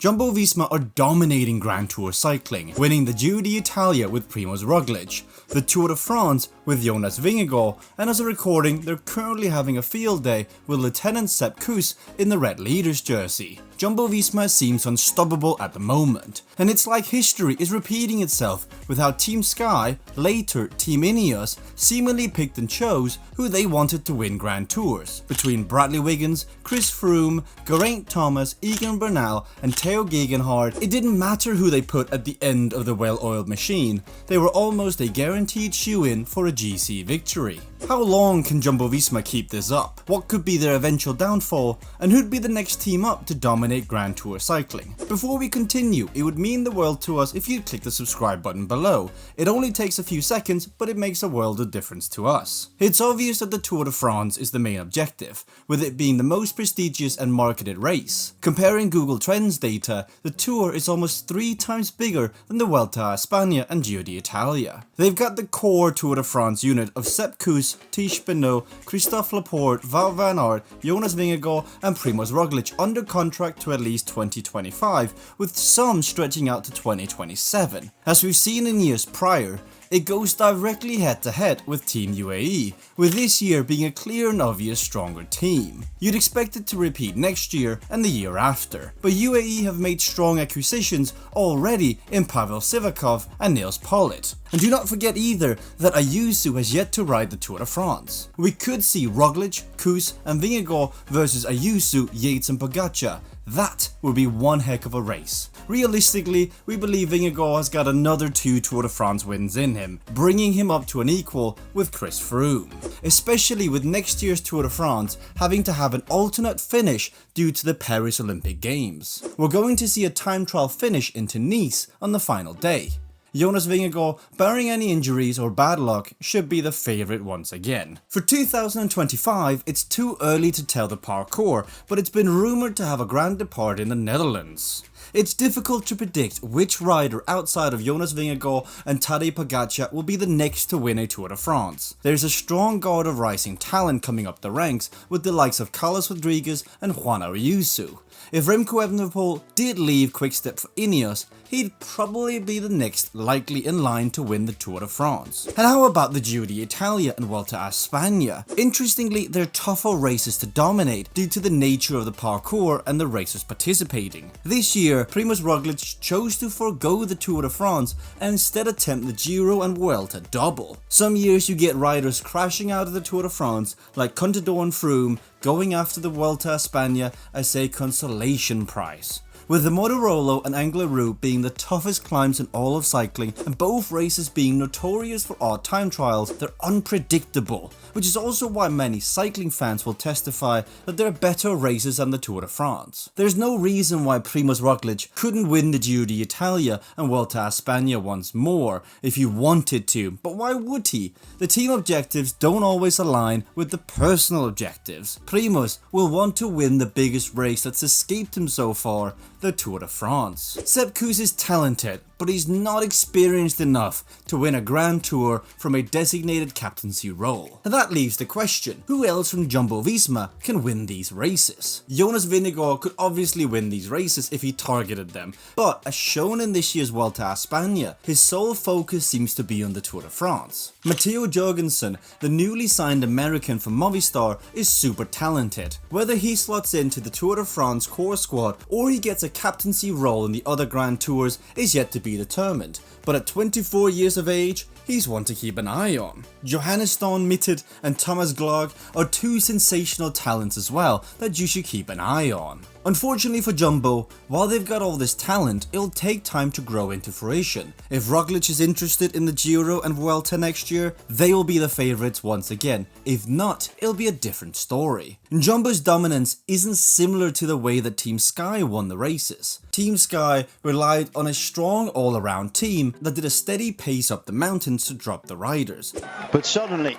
Jumbo-Visma are dominating Grand Tour cycling, winning the Giro d'Italia with Primoz Roglic, the Tour de France with Jonas Vingegaard, and as a recording, they're currently having a field day with Lieutenant Sepp Kuss in the red leader's jersey. Jumbo-Visma seems unstoppable at the moment, and it's like history is repeating itself with how Team Sky, later Team Ineos, seemingly picked and chose who they wanted to win Grand Tours. Between Bradley Wiggins, Chris Froome, Geraint Thomas, Egan Bernal and Theo Gegenhardt, it didn't matter who they put at the end of the well-oiled machine, they were almost a guaranteed shoe-in for a GC victory. How long can Jumbo-Visma keep this up? What could be their eventual downfall? And who'd be the next team up to dominate Grand Tour cycling? Before we continue, it would mean the world to us if you'd click the subscribe button below. It only takes a few seconds, but it makes a world of difference to us. It's obvious that the Tour de France is the main objective, with it being the most prestigious and marketed race. Comparing Google Trends data, the Tour is almost 3 times bigger than the Vuelta a Espana and Giro d'Italia. They've got the core Tour de France unit of Sepp Kuss, Tish Benoit, Christophe Laporte, Wout van Aert, Jonas Vingegaard and Primoz Roglic under contract to at least 2025, with some stretching out to 2027. As we've seen in years prior, it goes directly head to head with Team UAE, with this year being a clear and obvious stronger team. You'd expect it to repeat next year and the year after, but UAE have made strong acquisitions already in Pavel Sivakov and Nils Pollitt. And do not forget either that Ayuso has yet to ride the Tour de France. We could see Roglic, Kuss and Vingegaard versus Ayuso, Yates and Pogačar. That would be one heck of a race. Realistically, we believe Vingegaard has got another 2 Tour de France wins in him, bringing him up to an equal with Chris Froome, especially with next year's Tour de France having to have an alternate finish due to the Paris Olympic Games. We're going to see a time trial finish into Nice on the final day. Jonas Vingegaard, barring any injuries or bad luck, should be the favourite once again. For 2025, it's too early to tell the parcours, but it's been rumoured to have a grand depart in the Netherlands. It's difficult to predict which rider outside of Jonas Vingegaard and Tadej Pogačar will be the next to win a Tour de France. There's a strong guard of rising talent coming up the ranks with the likes of Carlos Rodriguez and Juan Ayuso. If Remco Evenepoel did leave Quickstep for Ineos, he'd probably be the next likely in line to win the Tour de France. And how about the Giro d'Italia and Vuelta a Espana? Interestingly, they're tougher races to dominate due to the nature of the parcours and the racers participating. This year, Primoz Roglic chose to forego the Tour de France and instead attempt the Giro and Vuelta double. Some years you get riders crashing out of the Tour de France like Contador and Froome going after the Vuelta a Espana as a consolation prize. With the Mortirolo and Anglerud being the toughest climbs in all of cycling and both races being notorious for odd time trials, they're unpredictable, which is also why many cycling fans will testify that they're better races than the Tour de France. There's no reason why Primoz Roglic couldn't win the Giro d'Italia and Vuelta a Espana once more if he wanted to, but why would he? The team objectives don't always align with the personal objectives. Primoz will want to win the biggest race that's escaped him so far, the Tour de France. Sepp Kuss is talented, but he's not experienced enough to win a Grand Tour from a designated captaincy role. And that leaves the question, who else from Jumbo-Visma can win these races? Jonas Vingegaard could obviously win these races if he targeted them, but as shown in this year's Vuelta a Espana, his sole focus seems to be on the Tour de France. Matteo Jorgensen, the newly signed American from Movistar, is super talented. Whether he slots into the Tour de France core squad or he gets a captaincy role in the other Grand Tours is yet to be determined, but at 24 years of age, he's one to keep an eye on. Johannes Stan Mitted and Thomas Glog are 2 sensational talents as well that you should keep an eye on. Unfortunately for Jumbo, while they've got all this talent, it'll take time to grow into fruition. If Roglic is interested in the Giro and Vuelta next year, they will be the favourites once again. If not, it'll be a different story. Jumbo's dominance isn't similar to the way that Team Sky won the races. Team Sky relied on a strong all-around team that did a steady pace up the mountains to drop the riders. But suddenly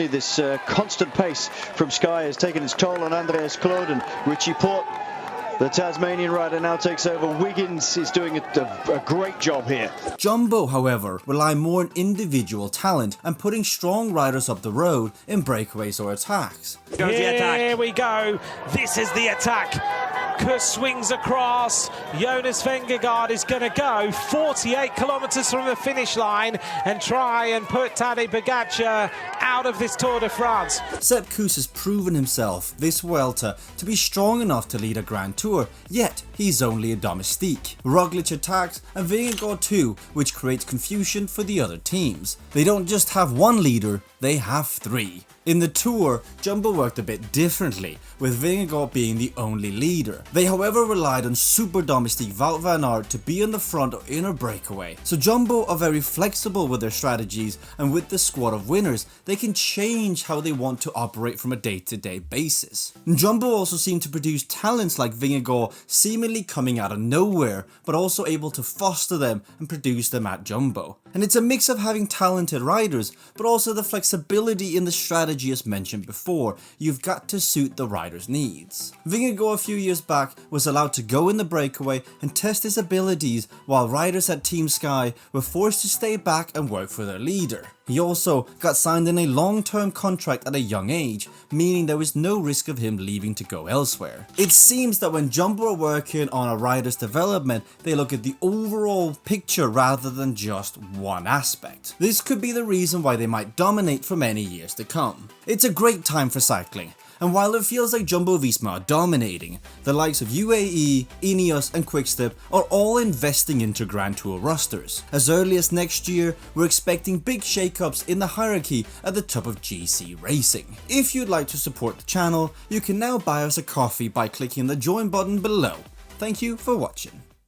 this constant pace from Sky has taken its toll on Andreas Claude, and Richie Porte, the Tasmanian rider, now takes over. Wiggins is doing a great job here. Jumbo, however, rely more on individual talent and putting strong riders up the road in breakaways or attacks. Here we go. This is the attack. Sepp Kuss swings across. Jonas Vingegaard is going to go 48 kilometres from the finish line and try and put Tadej Pogačar out of this Tour de France. Sepp Kuss has proven himself this Vuelta to be strong enough to lead a Grand Tour, yet he's only a domestique. Roglic attacks and Vingegaard too, which creates confusion for the other teams. They don't just have one leader, they have three. In the Tour, Jumbo worked a bit differently, with Vingegaard being the only leader. They however relied on super domestique Wout van Aert to be on the front or in a breakaway. So Jumbo are very flexible with their strategies, and with the squad of winners, they can change how they want to operate from a day-to-day basis. Jumbo also seem to produce talents like Vingegaard seemingly coming out of nowhere, but also able to foster them and produce them at Jumbo. And it's a mix of having talented riders, but also the flexibility in the strategy as mentioned before. You've got to suit the rider's needs. Vingegaard a few years back was allowed to go in the breakaway and test his abilities, while riders at Team Sky were forced to stay back and work for their leader. He also got signed in a long-term contract at a young age, meaning there was no risk of him leaving to go elsewhere. It seems that when Jumbo are working on a rider's development, they look at the overall picture rather than just one aspect. This could be the reason why they might dominate for many years to come. It's a great time for cycling. And while it feels like Jumbo Visma are dominating, the likes of UAE, Ineos and Quickstep are all investing into Grand Tour rosters. As early as next year, we're expecting big shakeups in the hierarchy at the top of GC racing. If you'd like to support the channel, you can now buy us a coffee by clicking the join button below. Thank you for watching.